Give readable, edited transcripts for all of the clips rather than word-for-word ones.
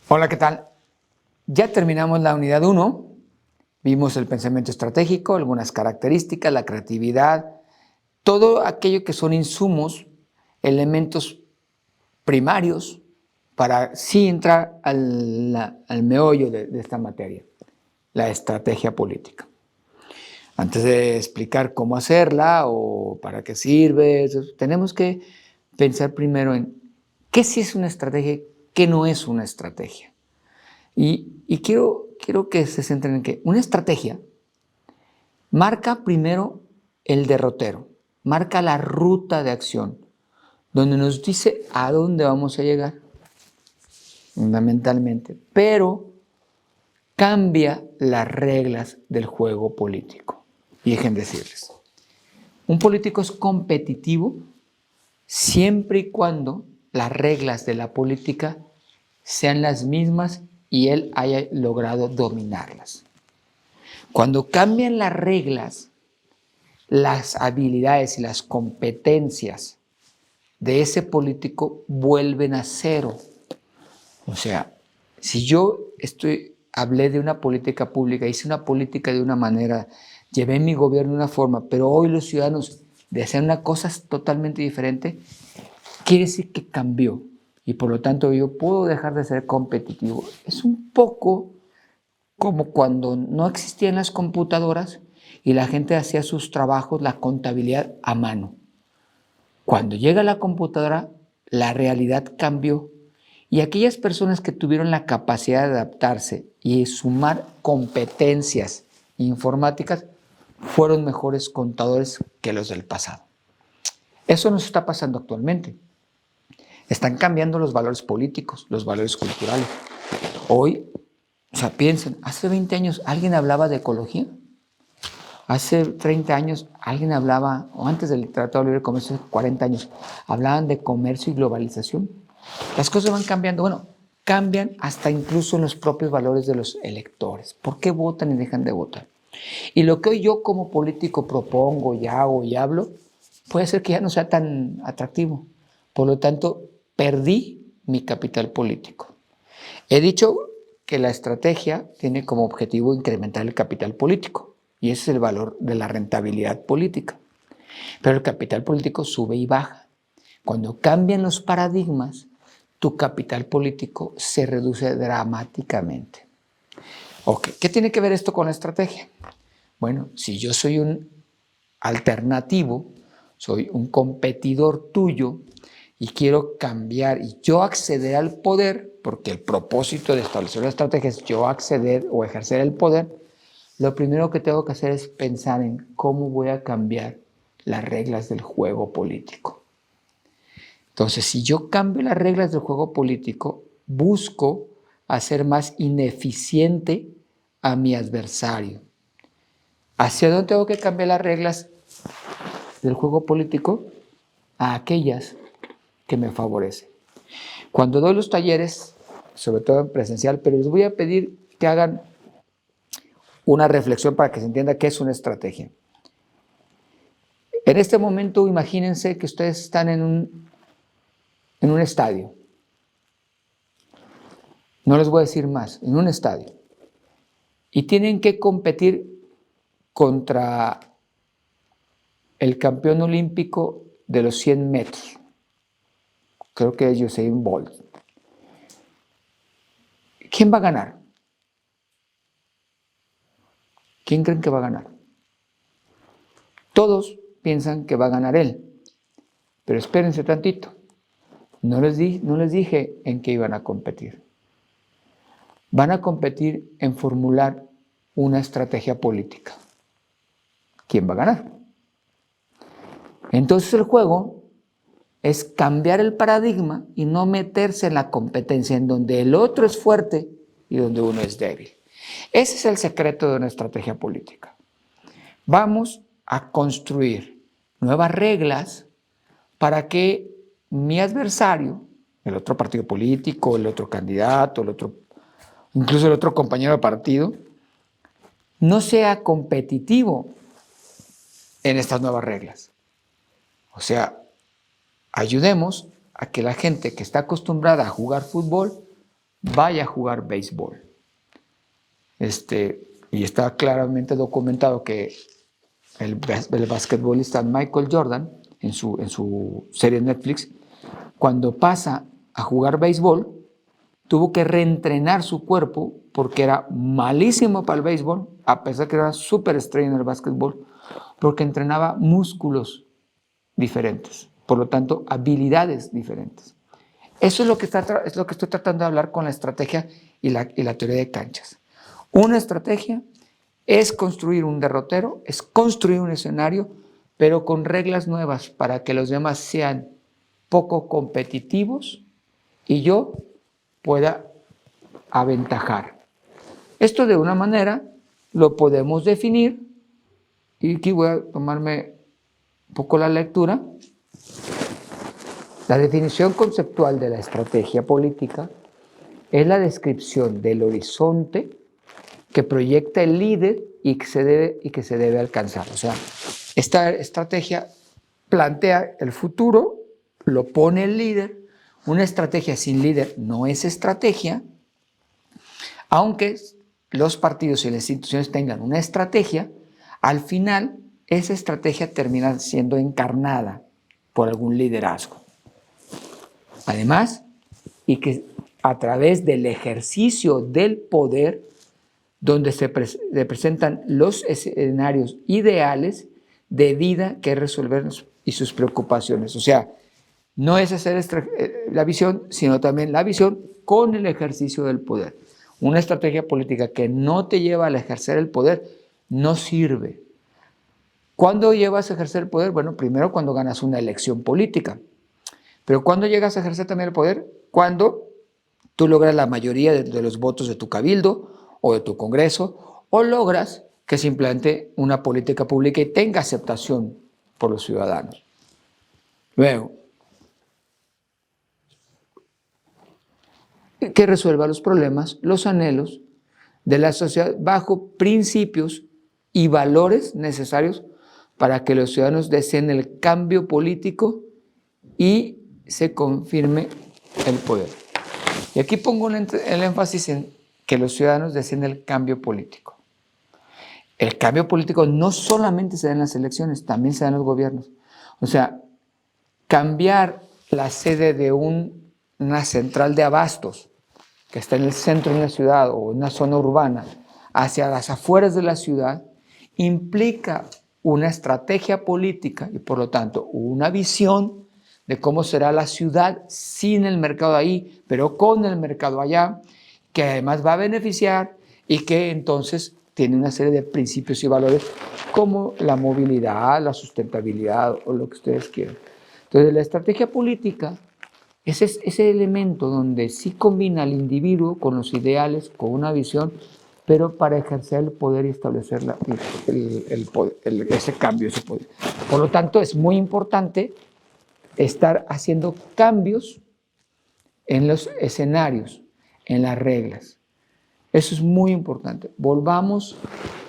Hola, ¿qué tal? Ya terminamos la unidad 1, vimos el pensamiento estratégico, algunas características, la creatividad, todo aquello que son insumos, elementos primarios para sí entrar al meollo de esta materia, la estrategia política. Antes de explicar cómo hacerla o para qué sirve, tenemos que pensar primero en qué sí es una estrategia, qué no es una estrategia. Y quiero que se centren en que una estrategia marca primero el derrotero, marca la ruta de acción, donde nos dice a dónde vamos a llegar, fundamentalmente, pero cambia las reglas del juego político. Y dejen decirles, un político es competitivo siempre y cuando las reglas de la política sean las mismas y él haya logrado dominarlas. Cuando cambian las reglas, las habilidades y las competencias de ese político vuelven a cero. O sea, si yo hablé de una política pública, hice una política de una manera, llevé mi gobierno de una forma, pero hoy los ciudadanos desean una cosa totalmente diferente, quiere decir que cambió. Y por lo tanto yo puedo dejar de ser competitivo. Es un poco como cuando no existían las computadoras y la gente hacía sus trabajos, la contabilidad a mano. Cuando llega la computadora, la realidad cambió y aquellas personas que tuvieron la capacidad de adaptarse y sumar competencias informáticas fueron mejores contadores que los del pasado. Eso nos está pasando actualmente. Están cambiando los valores políticos, los valores culturales. Hoy, piensen, hace 20 años alguien hablaba de ecología. Hace 30 años alguien hablaba, o antes del Tratado de Libre Comercio, 40 años, hablaban de comercio y globalización. Las cosas van cambiando, cambian hasta incluso en los propios valores de los electores. ¿Por qué votan y dejan de votar? Y lo que hoy yo como político propongo y hago y hablo, puede ser que ya no sea tan atractivo. Por lo tanto, perdí mi capital político. He dicho que la estrategia tiene como objetivo incrementar el capital político. Y ese es el valor de la rentabilidad política. Pero el capital político sube y baja. Cuando cambian los paradigmas, tu capital político se reduce dramáticamente. Okay. ¿Qué tiene que ver esto con la estrategia? Bueno, si yo soy un alternativo, soy un competidor tuyo y quiero cambiar y yo acceder al poder, porque el propósito de establecer una estrategia es yo acceder o ejercer el poder, lo primero que tengo que hacer es pensar en cómo voy a cambiar las reglas del juego político. Entonces, si yo cambio las reglas del juego político, busco hacer más ineficiente a mi adversario. ¿Hacia dónde tengo que cambiar las reglas del juego político? A aquellas que me favorecen. Cuando doy los talleres, sobre todo en presencial, pero les voy a pedir que hagan una reflexión para que se entienda qué es una estrategia. En este momento, imagínense que ustedes están en un estadio. No les voy a decir más, en un estadio. Y tienen que competir contra el campeón olímpico de los 100 metros. Creo que es Usain Bolt. ¿Quién va a ganar? ¿Quién creen que va a ganar? Todos piensan que va a ganar él. Pero espérense tantito. No les dije en qué iban a competir. Van a competir en formular una estrategia política. ¿Quién va a ganar? Entonces el juego es cambiar el paradigma y no meterse en la competencia en donde el otro es fuerte y donde uno es débil. Ese es el secreto de una estrategia política. Vamos a construir nuevas reglas para que mi adversario, el otro partido político, el otro candidato, incluso el otro compañero de partido, no sea competitivo en estas nuevas reglas. O sea, ayudemos a que la gente que está acostumbrada a jugar fútbol vaya a jugar béisbol. Y está claramente documentado que el basquetbolista Michael Jordan, en su serie de Netflix, cuando pasa a jugar béisbol, tuvo que reentrenar su cuerpo porque era malísimo para el béisbol, a pesar que era súper estrella en el básquetbol, porque entrenaba músculos diferentes, por lo tanto, habilidades diferentes. Eso es lo que estoy tratando de hablar con la estrategia y la teoría de canchas. Una estrategia es construir un derrotero, es construir un escenario, pero con reglas nuevas para que los demás sean poco competitivos y yo pueda aventajar. Esto de una manera lo podemos definir, y aquí voy a tomarme un poco la lectura. La definición conceptual de la estrategia política es la descripción del horizonte que proyecta el líder y que se debe alcanzar. O sea, esta estrategia plantea el futuro, lo pone el líder. Una estrategia sin líder no es estrategia, aunque los partidos y las instituciones tengan una estrategia, al final esa estrategia termina siendo encarnada por algún liderazgo. Además, y que a través del ejercicio del poder, donde se presentan los escenarios ideales de vida que resolver y sus preocupaciones. O sea, no es hacer la visión, sino también la visión con el ejercicio del poder. Una estrategia política que no te lleva al ejercer el poder no sirve. ¿Cuándo llevas a ejercer el poder? Bueno, primero cuando ganas una elección política. Pero ¿cuándo llegas a ejercer también el poder? Cuando tú logras la mayoría de los votos de tu cabildo o de tu congreso, o logras que simplemente una política pública tenga aceptación por los ciudadanos. Luego, que resuelva los problemas, los anhelos de la sociedad bajo principios y valores necesarios para que los ciudadanos deseen el cambio político y se confirme el poder. Y aquí pongo el énfasis en que los ciudadanos deseen el cambio político. El cambio político no solamente se da en las elecciones, también se da en los gobiernos. O sea, cambiar la sede de una central de abastos que está en el centro de una ciudad o en una zona urbana hacia las afueras de la ciudad implica una estrategia política y por lo tanto una visión de cómo será la ciudad sin el mercado ahí, pero con el mercado allá, que además va a beneficiar y que entonces tiene una serie de principios y valores como la movilidad, la sustentabilidad o lo que ustedes quieran. Entonces la estrategia política es ese elemento donde sí combina al individuo con los ideales, con una visión, pero para ejercer el poder y establecer ese cambio, ese poder. Por lo tanto, es muy importante estar haciendo cambios en los escenarios, en las reglas. Eso es muy importante. Volvamos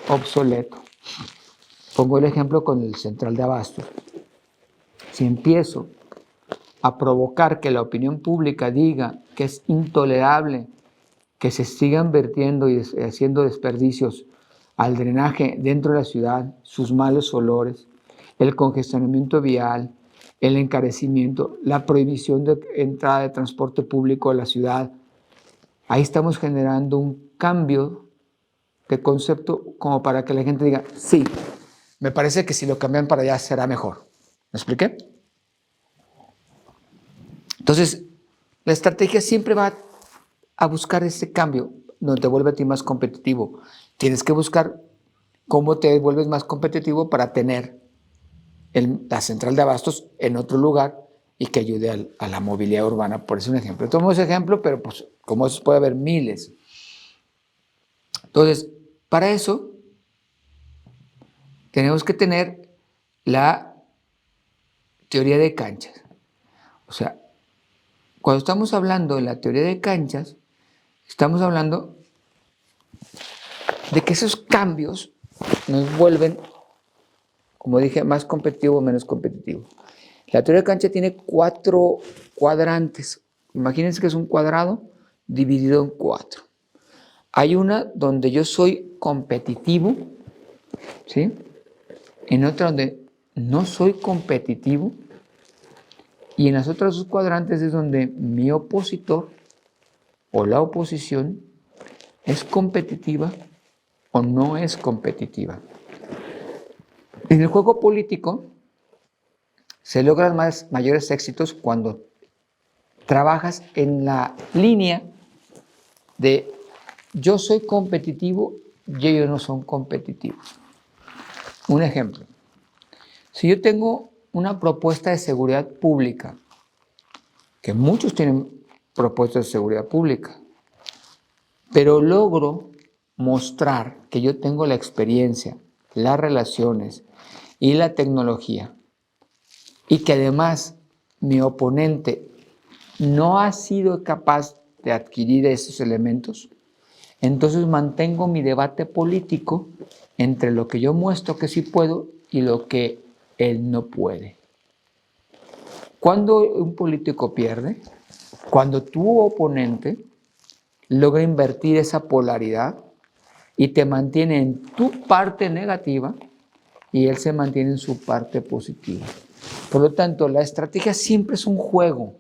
obsoleto. Pongo el ejemplo con el central de abastos. Si empiezo a provocar que la opinión pública diga que es intolerable que se sigan vertiendo y haciendo desperdicios al drenaje dentro de la ciudad, sus malos olores, el congestionamiento vial, el encarecimiento, la prohibición de entrada de transporte público a la ciudad. Ahí estamos generando un cambio de concepto como para que la gente diga, sí, me parece que si lo cambian para allá será mejor. ¿Me expliqué? Entonces, la estrategia siempre va a buscar ese cambio, donde te vuelve a ti más competitivo. Tienes que buscar cómo te vuelves más competitivo para tener la central de abastos en otro lugar y que ayude a la movilidad urbana. Por eso un ejemplo. Tomo ese ejemplo, pero pues como esos puede haber miles. Entonces, para eso tenemos que tener la teoría de canchas. O sea, cuando estamos hablando de la teoría de canchas, estamos hablando de que esos cambios nos vuelven, como dije, más competitivo o menos competitivo. La teoría de cancha tiene 4 cuadrantes. Imagínense que es un cuadrado, dividido en 4. Hay una donde yo soy competitivo, ¿sí? En otra donde no soy competitivo. Y en las otras 2 cuadrantes es donde mi opositor o la oposición es competitiva o no es competitiva. En el juego político se logran mayores éxitos cuando trabajas en la línea de yo soy competitivo y ellos no son competitivos. Un ejemplo, si yo tengo una propuesta de seguridad pública, que muchos tienen propuestas de seguridad pública, pero logro mostrar que yo tengo la experiencia, las relaciones y la tecnología, y que además mi oponente no ha sido capaz de adquirir esos elementos, entonces mantengo mi debate político entre lo que yo muestro que sí puedo y lo que él no puede. Cuando un político pierde, cuando tu oponente logra invertir esa polaridad y te mantiene en tu parte negativa y él se mantiene en su parte positiva. Por lo tanto, la estrategia siempre es un juego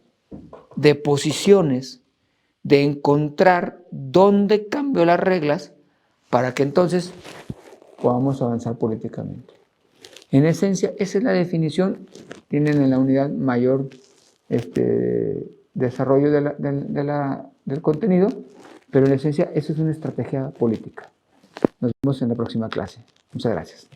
de posiciones, de encontrar dónde cambió las reglas para que entonces podamos avanzar políticamente. En esencia, esa es la definición. Tienen en la unidad mayor desarrollo del contenido, pero en esencia, eso es una estrategia política. Nos vemos en la próxima clase. Muchas gracias.